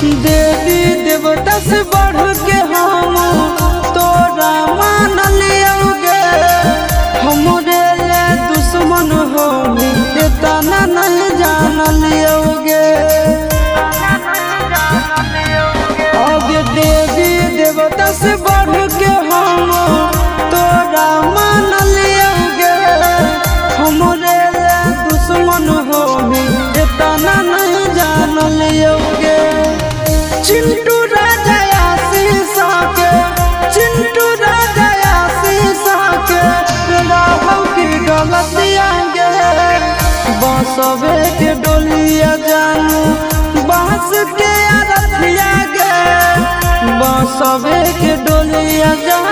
देवी देवता से बढ़ के हम तोरा मान लियोगे। हमरे ले दुश्मन हो तना नहीं जान लियोगे। आगे देवी देवता से बढ़ के हम तोरा मान लियोगे। हमरे ले दुश्मन हो तना नहीं जान लियोगे। चिंटू राजा आशीष के, चिंटू राजा आशीष के राहुल की डोलिया गे। बसवे के डोलिया जानू बांस के रथिया गे। बसवे के डोलिया जानू